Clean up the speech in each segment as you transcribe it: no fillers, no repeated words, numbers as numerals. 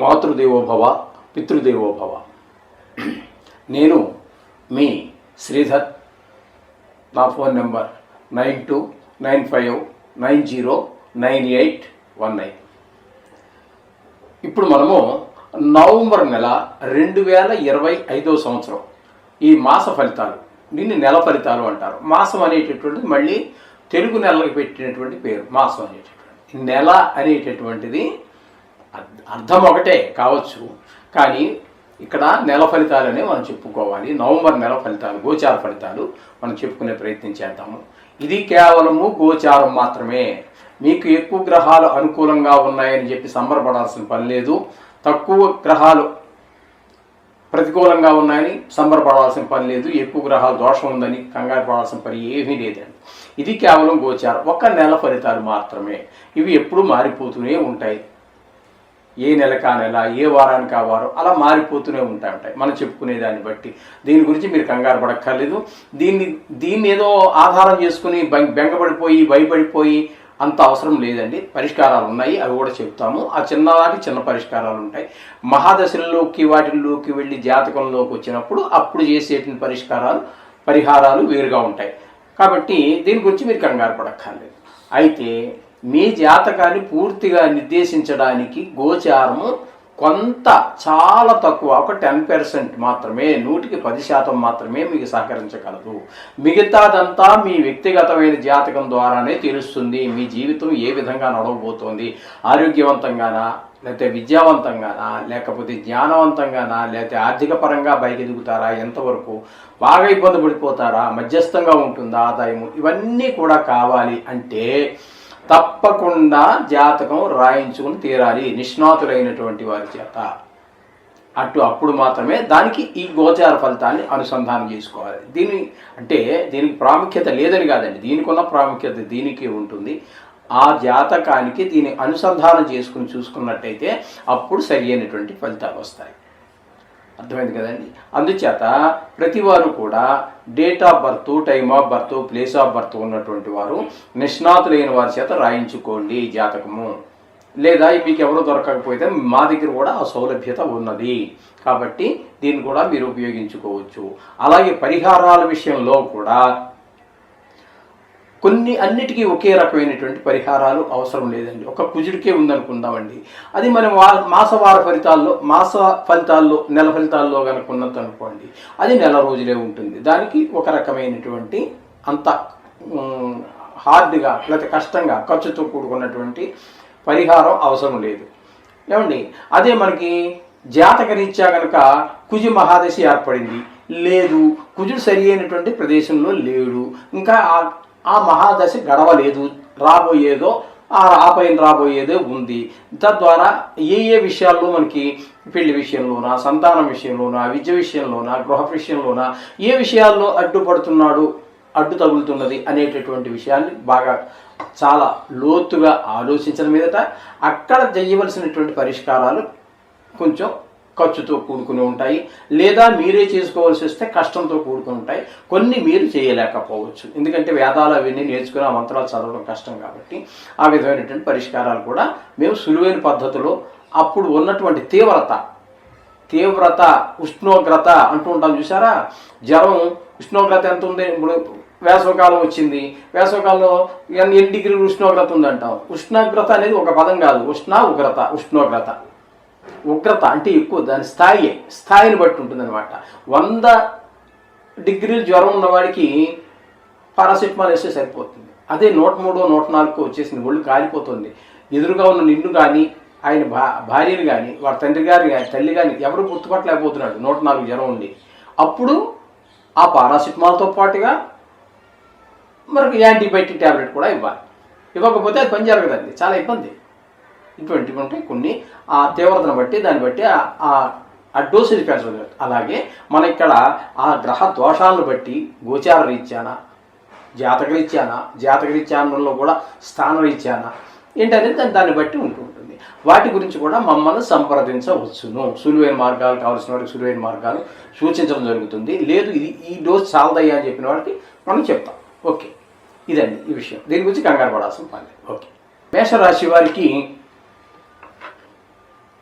మాతృదేవోభవ పితృదేవోభవ. నేను మీ శ్రీధర్. నా phone number 9295909819. ఇప్పుడు మనము నవంబర్ నెల 2025వ సంవత్సరం ఈ మాస ఫలితాలు, దీన్ని నెల ఫలితాలు అంటారు. మాసం అనేటటువంటిది మళ్ళీ తెలుగు నెలలకు పెట్టినటువంటి పేరు. మాసం అనేటటువంటి నెల అనేటటువంటిది అర్థం ఒకటే కావచ్చు, కానీ ఇక్కడ నెల ఫలితాలనే మనం చెప్పుకోవాలి. నవంబర్ నెల ఫలితాలు, గోచార ఫలితాలు మనం చెప్పుకునే ప్రయత్నం చేద్దాము. ఇది కేవలము గోచారం మాత్రమే. మీకు ఎక్కువ గ్రహాలు అనుకూలంగా ఉన్నాయని చెప్పి సంబరపడాల్సిన పని లేదు, తక్కువ గ్రహాలు ప్రతికూలంగా ఉన్నాయని సంబరపడాల్సిన పని లేదు, ఎక్కువ గ్రహాలు దోషం ఉందని కంగారు పడాల్సిన పని ఏమీ లేదండి. ఇది కేవలం గోచారం, ఒక నెల ఫలితాలు మాత్రమే. ఇవి ఎప్పుడూ మారిపోతూనే ఉంటాయి. ఏ నెలకా నెల, ఏ వారానికి ఆ వారం అలా మారిపోతూనే ఉంటాయి మనం చెప్పుకునే దాన్ని బట్టి. దీని గురించి మీరు కంగారు పడక్కర్లేదు. దీన్ని ఏదో ఆధారం చేసుకుని బెంగపడిపోయి భయపడిపోయి అంత అవసరం లేదండి. పరిష్కారాలు ఉన్నాయి, అవి కూడా చెప్తాము. ఆ చిన్నదానికి చిన్న పరిష్కారాలు ఉంటాయి. మహాదశల్లోకి వాటిల్లోకి వెళ్ళి జాతకంలోకి వచ్చినప్పుడు అప్పుడు చేసేటువంటి పరిహారాలు వేరుగా ఉంటాయి. కాబట్టి దీని గురించి మీరు కంగారు పడక్కర్లేదు. అయితే మీ జాతకాన్ని పూర్తిగా నిర్దేశించడానికి గోచారము కొంత చాలా తక్కువ, ఒక 10% మాత్రమే, 100% మాత్రమే మీకు సహకరించగలదు. మిగతాదంతా మీ వ్యక్తిగతమైన జాతకం ద్వారానే తెలుస్తుంది. మీ జీవితం ఏ విధంగా నడవబోతోంది, ఆరోగ్యవంతంగానా, లేకపోతే విద్యావంతంగానా, లేకపోతే జ్ఞానవంతంగానా, లేకపోతే ఆర్థిక పరంగా ఎదుగుతారా, ఎంతవరకు బాగా ఇబ్బంది పడిపోతారా, మధ్యస్థంగా ఉంటుందా ఆదాయము, ఇవన్నీ కూడా కావాలి అంటే తప్పకుండా జాతకం రాయించుకుని తీరాలి నిష్ణాతులైనటువంటి వారి చేత. అప్పుడు మాత్రమే దానికి ఈ గోచార ఫలితాన్ని అనుసంధానం చేసుకోవాలి. దీనికి ప్రాముఖ్యత లేదని కాదండి, దీనికి ఉన్న ప్రాముఖ్యత దీనికి ఉంటుంది. ఆ జాతకానికి దీన్ని అనుసంధానం చేసుకుని చూసుకున్నట్టయితే అప్పుడు సరి అయినటువంటి ఫలితాలు వస్తాయి. అర్థమైంది కదండి. అందుచేత ప్రతివారు కూడా date of birth, time of birth, place of birth ఉన్నటువంటి వారు నిష్ణాతులైన వారి చేత రాయించుకోండి జాతకము. లేదా మీకు ఎవరు దొరకకపోతే మా దగ్గర కూడా ఆ సౌలభ్యత ఉన్నది, కాబట్టి దీన్ని కూడా మీరు ఉపయోగించుకోవచ్చు. అలాగే పరిహారాల విషయంలో కూడా అన్నిటికీ ఒకే రకమైనటువంటి పరిహారాలు అవసరం లేదండి. ఒక కుజుడికే ఉందనుకుందామండి, అది మనం మాస ఫలితాల్లో నెల ఫలితాల్లో కనుక ఉన్నది అనుకోండి, అది నెల రోజులే ఉంటుంది. దానికి ఒక రకమైనటువంటి అంత హార్డ్గా లేకపోతే కష్టంగా ఖర్చుతో కూడుకున్నటువంటి పరిహారం అవసరం లేదు ఏమండి. అదే మనకి జాతకరీత్యా కనుక కుజు మహాదశ ఏర్పడింది, లేదు కుజుడు సరి అయినటువంటి ప్రదేశంలో లేడు, ఇంకా ఆ మహాదశ గడవలేదు, రాబోయేదో పైన రాబోయేదే ఉంది. తద్వారా ఏ విషయాల్లో మనకి పెళ్లి విషయంలోనా, సంతానం విషయంలోనా, విద్య విషయంలోనా, గృహ విషయంలోనా ఏ విషయాల్లో అడ్డు తగులుతున్నది అనేటటువంటి విషయాన్ని బాగా చాలా లోతుగా ఆలోచించిన మీదట అక్కడ చేయవలసినటువంటి పరిష్కారాలు కొంచెం ఖర్చుతో కూడుకుని ఉంటాయి, లేదా మీరే చేసుకోవాల్సి వస్తే కష్టంతో కూడుకుని ఉంటాయి. కొన్ని మీరు చేయలేకపోవచ్చు, ఎందుకంటే వేదాలు అవన్నీ నేర్చుకుని ఆ మంత్రాలు చదవడం కష్టం కాబట్టి. ఆ విధమైనటువంటి పరిష్కారాలు కూడా మేము సులువైన పద్ధతిలో అప్పుడు ఉన్నటువంటి తీవ్రత ఉష్ణోగ్రత అంటూ ఉంటాం చూసారా. జ్వరం ఉష్ణోగ్రత ఎంత ఉంది, ఇప్పుడు వేసవకాలం వచ్చింది, వేసవకాలంలో ఎన్ని డిగ్రీలు ఉష్ణోగ్రత ఉందంటాం. ఉష్ణోగ్రత అనేది ఒక పదం కాదు, ఉగ్రత అంటే ఎక్కువ, దాని స్థాయిని బట్టి ఉంటుందన్నమాట. 100 డిగ్రీలు జ్వరం ఉన్నవాడికి పారాసిటమాల్ వేస్తే సరిపోతుంది. అదే 103, 104 వచ్చేసింది, ఒళ్ళు కాలిపోతుంది. ఎదురుగా ఉన్న నిన్ను కానీ, ఆయన భార్యను కానీ, వాడి తండ్రి గారిని కానీ, తల్లి కానీ ఎవరు గుర్తుపట్టలేకపోతున్నాడు 104 జ్వరం ఉంది. అప్పుడు ఆ పారాసిటమాల్తో పాటుగా మనకు యాంటీబయాటిక్ ట్యాబ్లెట్ కూడా ఇవ్వాలి. ఇవ్వకపోతే అది పని జరగదండి, చాలా ఇబ్బంది. ఇటువంటివి ఉంటాయి కొన్ని. ఆ తీవ్రతను బట్టి దాన్ని బట్టి ఆ డోసేజ్ పెంచడం. అలాగే మన ఇక్కడ ఆ గ్రహ దోషాలను బట్టి గోచార రీత్యానా, జాతకరీత్యానంలో కూడా స్థాన రీత్యానా ఏంటనేది దాన్ని బట్టి ఉంటుంది. వాటి గురించి కూడా మమ్మల్ని సంప్రదించవచ్చును. సులువైన మార్గాలు కావాల్సిన వాడికి సులువైన మార్గాలు సూచించడం జరుగుతుంది. లేదు ఈ డోస్ చాలదయ్యా అని చెప్పిన వాడికి మనం చెప్తాం. ఓకే, ఇదండి ఈ విషయం. దీని గురించి కంగారు పడాల్సిన పని లేదు. ఓకే, మేషరాశి వారికి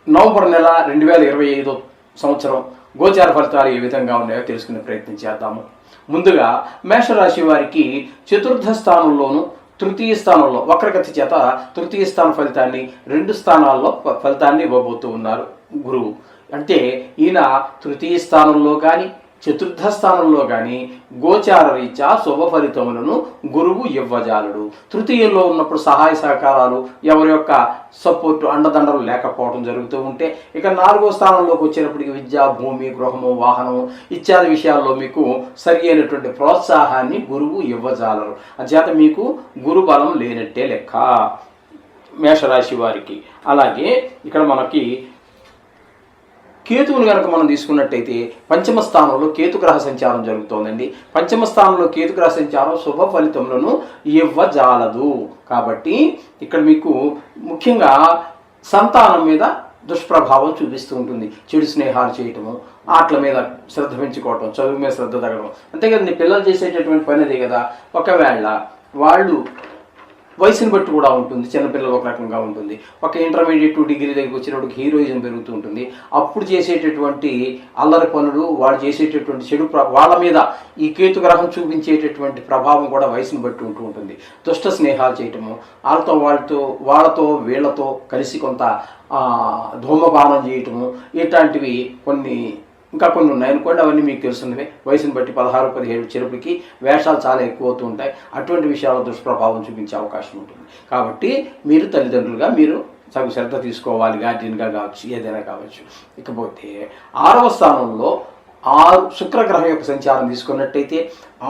నవంబర్ నెల 2025 సంవత్సరం గోచార ఫలితాలు ఏ విధంగా ఉన్నాయో తెలుసుకునే ప్రయత్నం చేద్దాము. ముందుగా మేషరాశి వారికి చతుర్థ స్థానంలోను తృతీయ స్థానంలో వక్రగతి చేత తృతీయ స్థాన ఫలితాన్ని 2 స్థానాల్లో ఫలితాన్ని ఇవ్వబోతూ ఉన్నారు గురువు. అంటే ఈయన తృతీయ స్థానంలో కానీ చతుర్థ స్థానంలో కానీ గోచార రీత్యా శుభ ఫలితములను గురువు ఇవ్వజాలడు. తృతీయంలో ఉన్నప్పుడు సహాయ సహకారాలు ఎవరి యొక్క సపోర్టు అండదండలు లేకపోవడం జరుగుతూ ఉంటే, ఇక 4వ స్థానంలోకి వచ్చేటప్పటికి విద్య, భూమి, గృహము, వాహనము ఇత్యాది విషయాల్లో మీకు సరి అయినటువంటి ప్రోత్సాహాన్ని గురువు ఇవ్వజాలరు. అంచేత మీకు గురు బలం లేనట్టే లెక్క మేషరాశి వారికి. అలాగే ఇక్కడ మనకి కేతువును కనుక మనం తీసుకున్నట్టయితే పంచమ స్థానంలో కేతుగ్రహ సంచారం జరుగుతోందండి. పంచమ స్థానంలో కేతుగ్రహ సంచారం శుభ ఫలితములను ఇవ్వజాలదు. కాబట్టి ఇక్కడ మీకు ముఖ్యంగా సంతానం మీద దుష్ప్రభావం చూపిస్తూ ఉంటుంది. చెడు స్నేహాలు చేయటము, ఆటల మీద శ్రద్ధ పెంచుకోవటం, చదువు మీద శ్రద్ధ తగ్గడం, అంతే కదండి. పిల్లలు చేసేటటువంటి పని అదే కదా. ఒకవేళ వాళ్ళు వయసుని బట్టి కూడా ఉంటుంది. చిన్నపిల్లలు ఒక రకంగా ఉంటుంది. ఒక ఇంటర్మీడియట్ డిగ్రీ దగ్గరికి వచ్చినప్పుడు హీరోయిజం పెరుగుతూ ఉంటుంది. అప్పుడు చేసేటటువంటి అల్లరి పనులు, వాళ్ళు చేసేటటువంటి చెడు వాళ్ళ మీద ఈ కేతుగ్రహం చూపించేటటువంటి ప్రభావం కూడా వయసుని బట్టి ఉంటూ ఉంటుంది. దుష్ట స్నేహాలు చేయటము, వాళ్ళతో వీళ్ళతో కలిసి కొంత ధూమపానం చేయటము, ఇట్లాంటివి ఇంకా కొన్ని ఉన్నాయనుకోండి. అవన్నీ మీకు తెలుసున్నవే. వయసుని బట్టి 16, 17 వచ్చేటప్పటికి వేషాలు చాలా ఎక్కువ అవుతూ ఉంటాయి. అటువంటి విషయాల దుష్ప్రభావం చూపించే అవకాశం ఉంటుంది. కాబట్టి మీరు తల్లిదండ్రులుగా మీరు తగు శ్రద్ధ తీసుకోవాలి. గార్డియన్గా కావచ్చు, ఏదైనా కావచ్చు. ఇకపోతే 6వ స్థానంలో శుక్రగ్రహం యొక్క సంచారం తీసుకున్నట్టయితే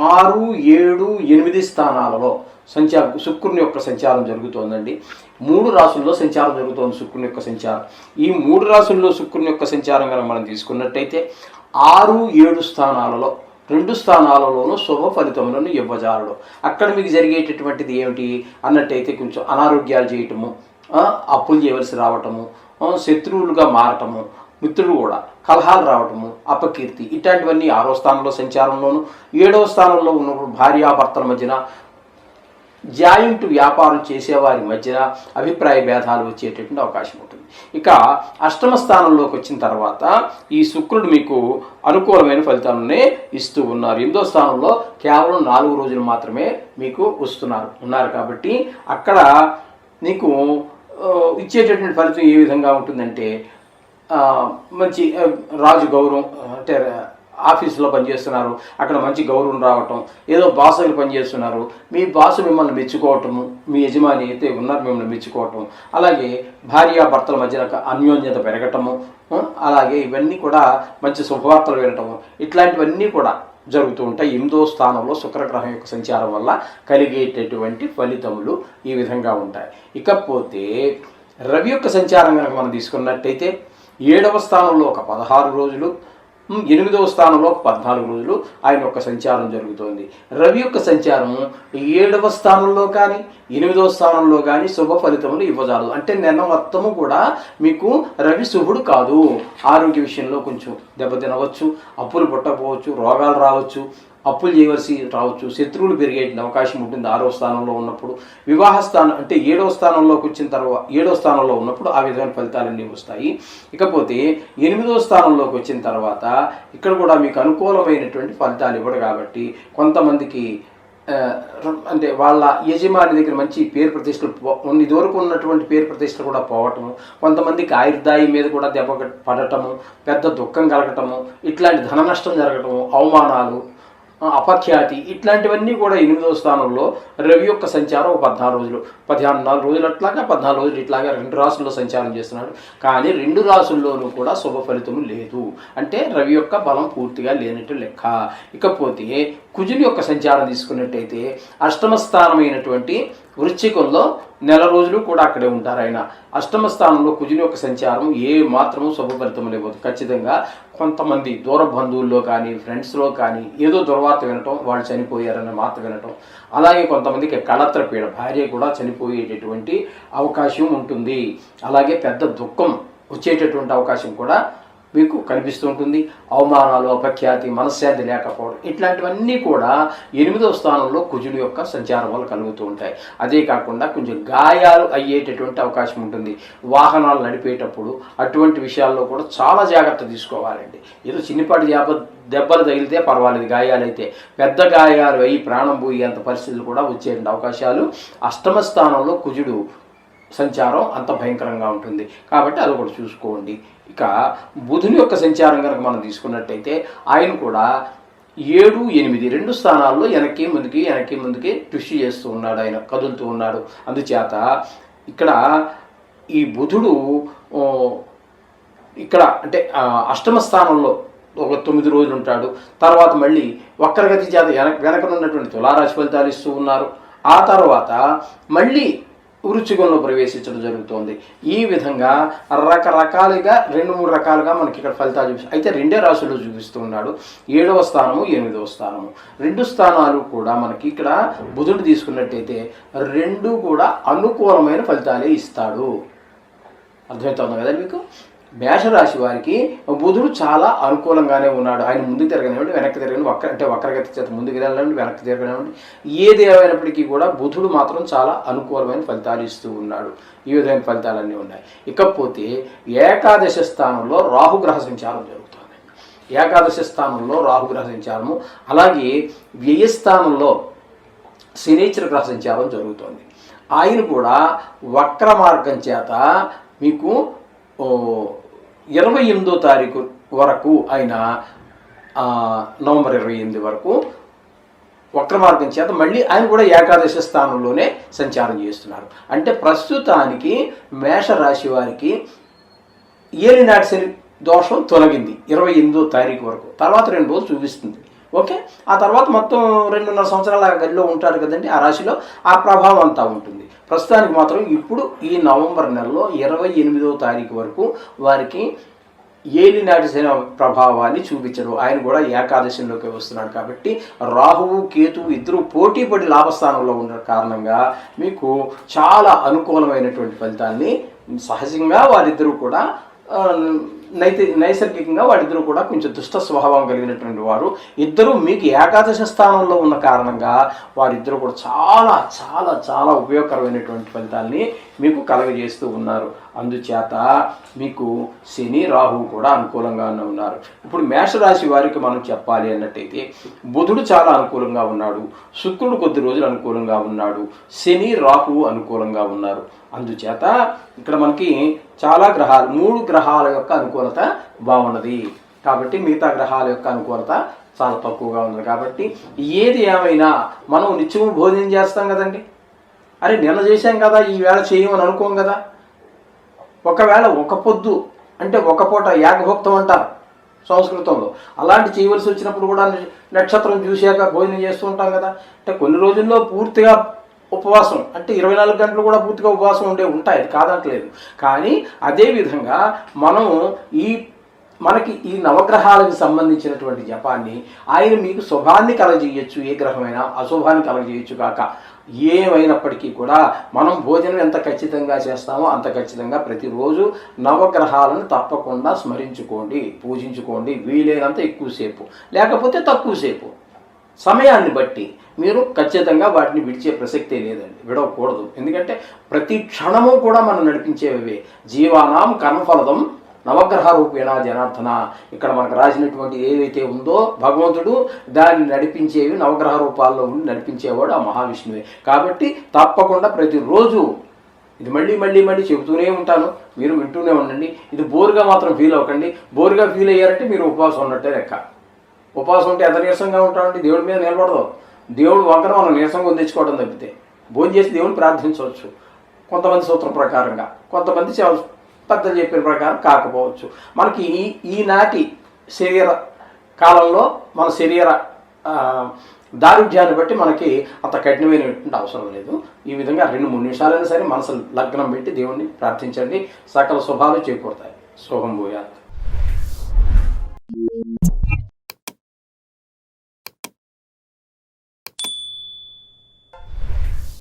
6, 7, 8 స్థానాలలో శుక్రుని యొక్క సంచారం జరుగుతోందండి. 3 రాశుల్లో సంచారం జరుగుతోంది శుక్రుని యొక్క సంచారం. ఈ 3 రాశుల్లో శుక్రుని యొక్క సంచారం కనుక మనం తీసుకున్నట్టయితే 6, 7 స్థానాలలో 2 స్థానాలలోనూ శుభ ఫలితములను ఇవ్వజాలడు. అక్కడ మీకు జరిగేటటువంటిది ఏమిటి అన్నట్టయితే కొంచెం అనారోగ్యాలు చేయటము, అప్పులు చేయవలసి రావటము, శత్రువులుగా మారటము, మిత్రులు కూడా కలహాలు రావటము, అపకీర్తి, ఇట్లాంటివన్నీ 6వ స్థానంలో సంచారంలోను. 7వ స్థానంలో ఉన్నప్పుడు భార్యాభర్తల మధ్యన, జాయింట్ వ్యాపారం చేసేవారి మధ్యన అభిప్రాయ భేదాలు వచ్చేటటువంటి అవకాశం ఉంటుంది. ఇక 8వ స్థానంలోకి వచ్చిన తర్వాత ఈ శుక్రుడు మీకు అనుకూలమైన ఫలితాలనే ఇస్తూ ఉన్నారు. 8వ స్థానంలో కేవలం 4 రోజులు మాత్రమే మీకు ఉన్నారు కాబట్టి అక్కడ నీకు ఇచ్చేటటువంటి ఫలితం ఏ విధంగా ఉంటుందంటే, మంచి రాజు గౌరవం, అంటే ఆఫీసులో పనిచేస్తున్నారు, అక్కడ మంచి గౌరవం రావటం, ఏదో బాస్ దగ్గర పనిచేస్తున్నారు, మీ బాసు మిమ్మల్ని మెచ్చుకోవటము, మీ యజమాని అయితే ఉన్నారు మిమ్మల్ని మెచ్చుకోవటం, అలాగే భార్యాభర్తల మధ్యన అన్యోన్యత పెరగటము, అలాగే ఇవన్నీ కూడా మంచి శుభవార్తలు వినటము, ఇట్లాంటివన్నీ కూడా జరుగుతూ ఉంటాయి. 8వ స్థానంలో శుక్రగ్రహం యొక్క సంచారం వల్ల కలిగేటటువంటి ఫలితములు ఈ విధంగా ఉంటాయి. ఇకపోతే రవి యొక్క సంచారం కనుక మనం తీసుకున్నట్టయితే 7వ స్థానంలో ఒక 16 రోజులు, 8వ స్థానంలో 14 రోజులు ఆయన యొక్క సంచారం జరుగుతోంది. రవి యొక్క సంచారం 7వ స్థానంలో కానీ 8వ స్థానంలో కానీ శుభ ఫలితములు ఇవ్వజాలదు. అంటే నెల మొత్తము కూడా మీకు రవి శుభుడు కాదు. ఆరోగ్య విషయంలో కొంచెం దెబ్బతినవచ్చు, అప్పులు పుట్టకపోవచ్చు, రోగాలు రావచ్చు, అప్పులు చేయవలసి రావచ్చు, శత్రువులు పెరిగే అవకాశం ఉంటుంది 6వ స్థానంలో ఉన్నప్పుడు. వివాహ స్థానం అంటే 7వ స్థానంలోకి వచ్చిన తర్వాత 7వ స్థానంలో ఉన్నప్పుడు ఆ విధమైన ఫలితాలన్నీ వస్తాయి. ఇకపోతే 8వ స్థానంలోకి వచ్చిన తర్వాత ఇక్కడ కూడా మీకు అనుకూలమైనటువంటి ఫలితాలు ఇవ్వడు కాబట్టి కొంతమందికి అంటే వాళ్ళ యజమాని దగ్గర మంచి పేరు ప్రతిష్టలు ఇదివరకు ఉన్నటువంటి పేరు ప్రతిష్టలు కూడా పోవటము, కొంతమందికి ఆయుర్దాయం మీద కూడా దెబ్బ పడటము, పెద్ద దుఃఖం కలగటము, ఇట్లాంటి ధన నష్టం జరగటము, అవమానాలు, అపఖ్యాతి, ఇట్లాంటివన్నీ కూడా 8వ స్థానంలో రవి యొక్క సంచారం 14 రోజులు, 14 రోజులు అట్లాగా 14 రోజులు ఇట్లాగా 2 రాశుల్లో సంచారం చేస్తున్నాడు. కానీ 2 రాశుల్లోనూ కూడా శుభ ఫలితం లేదు. అంటే రవి యొక్క బలం పూర్తిగా లేనట్టు లెక్క. ఇకపోతే కుజుని యొక్క సంచారం తీసుకున్నట్టయితే 8వ స్థానమైనటువంటి వృశ్చికంలో నెల రోజులు కూడా అక్కడే ఉంటారు ఆయన. 8వ స్థానంలో కుజుని యొక్క సంచారం ఏ మాత్రము శుభ ఫలితం లేకపోతే ఖచ్చితంగా కొంతమంది దూర బంధువుల్లో కానీ ఫ్రెండ్స్లో కానీ ఏదో దుర్వార్త వినటం, వాళ్ళు చనిపోయారన్న మాట వినటం, అలాగే కొంతమందికి కళత్ర పీడ, భార్య కూడా చనిపోయేటటువంటి అవకాశం ఉంటుంది. అలాగే పెద్ద దుఃఖం వచ్చేటటువంటి అవకాశం కూడా మీకు కనిపిస్తూ ఉంటుంది. అవమానాలు, అపఖ్యాతి, మనశ్శాంతి లేకపోవడం, ఇట్లాంటివన్నీ కూడా 8వ స్థానంలో కుజుడు యొక్క సంచారం వల్ల కలుగుతూ ఉంటాయి. అదే కాకుండా కొంచెం గాయాలు అయ్యేటటువంటి అవకాశం ఉంటుంది. వాహనాలు నడిపేటప్పుడు అటువంటి విషయాల్లో కూడా చాలా జాగ్రత్త తీసుకోవాలండి. ఏదో చిన్నపాటి దెబ్బలు తగిలితే పర్వాలేదు, గాయాలైతే పెద్ద గాయాలు అయ్యి ప్రాణం పోయేంత పరిస్థితులు కూడా వచ్చే అవకాశాలు 8వ స్థానంలో కుజుడు సంచారం అంత భయంకరంగా ఉంటుంది. కాబట్టి అది కూడా చూసుకోండి. ఇక బుధుని యొక్క సంచారం కనుక మనం తీసుకున్నట్టయితే ఆయన కూడా 7, 8 2 స్థానాల్లో వెనక్కి ముందుకి ట్విస్ట్ చేస్తూ ఉన్నాడు, ఆయన కదులుతూ ఉన్నాడు. అందుచేత ఇక్కడ ఈ బుధుడు ఇక్కడ అంటే 8వ స్థానంలో ఒక 9 రోజులు ఉంటాడు. తర్వాత మళ్ళీ వక్రగతి చేత వెనకనున్నటువంటి తులారాశి ఫలితాలు ఇస్తూ ఉన్నారు. ఆ తర్వాత మళ్ళీ వృశ్చికంలో ప్రవేశించడం జరుగుతోంది. ఈ విధంగా రకరకాలుగా 2-3 రకాలుగా మనకి ఇక్కడ ఫలితాలు చూపిస్తాయి. అయితే 2 రాశుల్లో చూపిస్తూ ఉన్నాడు. 7వ స్థానము, 8వ స్థానము, 2 స్థానాలు కూడా మనకి ఇక్కడ బుధుడు తీసుకున్నట్టయితే 2 కూడా అనుకూలమైన ఫలితాలే ఇస్తాడు. అర్థమవుతుంది కదా మీకు? మేషరాశి వారికి బుధుడు చాలా అనుకూలంగానే ఉన్నాడు. ఆయన ముందుకు తిరగనివ్వండి, వెనక్కి తిరగనివ్వండి, వక్రగతి చేత ముందుకు తిరగనివ్వండి, వెనక్కి తిరగనివ్వండి, ఏది ఏమైనప్పటికీ కూడా బుధుడు మాత్రం చాలా అనుకూలమైన ఫలితాలు ఇస్తూ ఉన్నాడు. ఈ విధమైన ఫలితాలన్నీ ఉన్నాయి. ఇకపోతే ఏకాదశ స్థానంలో రాహుగ్రహ సంచారం జరుగుతుంది. ఏకాదశ స్థానంలో రాహుగ్రహ సంచారము, అలాగే వ్యయస్థానంలో శనీశ్వర గ్రహ సంచారం జరుగుతోంది. ఆయన కూడా వక్ర మార్గం చేత మీకు 28వ తారీఖు వరకు ఆయన నవంబర్ 28 వరకు వక్ర మార్గం చేత మళ్ళీ ఆయన కూడా ఏకాదశ స్థానంలోనే సంచారం చేస్తున్నారు. అంటే ప్రస్తుతానికి మేషరాశి వారికి ఏలినాటి శని దోషం తొలగింది 28వ తారీఖు వరకు. తర్వాత 2 రోజులు చూపిస్తుంది. ఓకే, ఆ తర్వాత మొత్తం 2.5 సంవత్సరాల గదిలో ఉంటారు కదండి, ఆ రాశిలో ఆ ప్రభావం అంతా ఉంటుంది. ప్రస్తుతానికి మాత్రం ఇప్పుడు ఈ నవంబర్ నెలలో 28వ తారీఖు వరకు వారికి ఏలినాటి శని ప్రభావాన్ని చూపించడు. ఆయన కూడా ఏకాదశిలోకి వస్తున్నాడు. కాబట్టి రాహువు, కేతువు ఇద్దరు పోటీ పడి లాభస్థానంలో ఉన్న కారణంగా మీకు చాలా అనుకూలమైనటువంటి ఫలితాన్ని సహజంగా వారిద్దరూ కూడా నైసర్గికంగా వారిద్దరూ కూడా కొంచెం దుష్ట స్వభావం కలిగినటువంటి వారు. ఇద్దరు మీకు ఏకాదశ స్థానంలో ఉన్న కారణంగా వారిద్దరూ కూడా చాలా చాలా చాలా ఉపయోగకరమైనటువంటి ఫలితాల్ని మీకు కలగజేస్తూ ఉన్నారు. అందుచేత మీకు శని, రాహువు కూడా అనుకూలంగా ఉన్నారు. ఇప్పుడు మేషరాశి వారికి మనం చెప్పాలి అన్నట్టయితే బుధుడు చాలా అనుకూలంగా ఉన్నాడు, శుక్రుడు కొద్ది రోజులు అనుకూలంగా ఉన్నాడు, శని, రాహువు అనుకూలంగా ఉన్నారు. అందుచేత ఇక్కడ మనకి చాలా గ్రహాలు 3 గ్రహాల యొక్క అనుకూలత బాగున్నది. కాబట్టి మిగతా గ్రహాల యొక్క అనుకూలత చాలా తక్కువగా ఉన్నది. కాబట్టి ఏది ఏమైనా మనం నిత్యము భోజనం చేస్తాం కదండి. అరే నిన్న చేశాం కదా, ఈ వేళ చేయమని అనుకోం కదా. ఒకవేళ ఒక పొద్దు అంటే ఒక పూట ఏకభుక్తం అంటారు సంస్కృతంలో. అలాంటి చేయవలసి వచ్చినప్పుడు కూడా నక్షత్రం చూశాక భోజనం చేస్తూ ఉంటాం కదా. అంటే కొన్ని రోజుల్లో పూర్తిగా ఉపవాసం అంటే 24 గంటలు కూడా పూర్తిగా ఉపవాసం ఉంటాయి, అది కాదట్లేదు. కానీ అదేవిధంగా మనం మనకి ఈ నవగ్రహాలకు సంబంధించినటువంటి జపాన్ని ఆయన మీకు శుభాన్ని కలగజేయచ్చు, ఏ గ్రహమైనా అశుభాన్ని కలగజేయచ్చు కాక. ఏమైనప్పటికీ కూడా మనం భోజనం ఎంత ఖచ్చితంగా చేస్తామో అంత ఖచ్చితంగా ప్రతిరోజు నవగ్రహాలను తప్పకుండా స్మరించుకోండి, పూజించుకోండి. వీలైనంత ఎక్కువసేపు, లేకపోతే తక్కువసేపు, సమయాన్ని బట్టి మీరు ఖచ్చితంగా వాటిని విడిచే ప్రసక్తే లేదండి, విడవకూడదు. ఎందుకంటే ప్రతి క్షణము కూడా మనం నడిపించేవే. జీవానాం కర్మఫలదం నవగ్రహ రూపేణ జనార్దన. ఇక్కడ మనకు రాసినటువంటి ఏదైతే ఉందో భగవంతుడు దాన్ని నడిపించేవి నవగ్రహ రూపాల్లో ఉండి నడిపించేవాడు ఆ మహావిష్ణువే. కాబట్టి తప్పకుండా ప్రతిరోజు ఇది మళ్ళీ చెబుతూనే ఉంటాను, మీరు వింటూనే ఉండండి. ఇది బోరుగా మాత్రం ఫీల్ అవ్వకండి. బోరుగా ఫీల్ అయ్యారంటే మీరు ఉపవాసం ఉన్నట్టే లెక్క. ఉపవాసం ఉంటే ఎంత నీరసంగా ఉంటామండి, దేవుడి మీద నిలబడదు. దేవుడు వంకన మనం నీరసంగా తెచ్చుకోవడం తప్పితే భోజనం చేసి దేవుడిని ప్రార్థించవచ్చు కొంతమంది సూత్రం ప్రకారంగా, కొంతమంది పెద్దలు చెప్పిన ప్రకారం కాకపోవచ్చు. మనకి ఈనాటి శరీర కాలంలో మన శరీర దారుఢ్యాన్ని బట్టి మనకి అంత కఠినమైనటువంటి అవసరం లేదు. ఈ విధంగా 2-3 నిమిషాలైనా సరే మనసు లగ్నం పెట్టి దేవుణ్ణి ప్రార్థించండి, సకల శుభాలు చేకూరుతాయి. శుభం భూయాత్.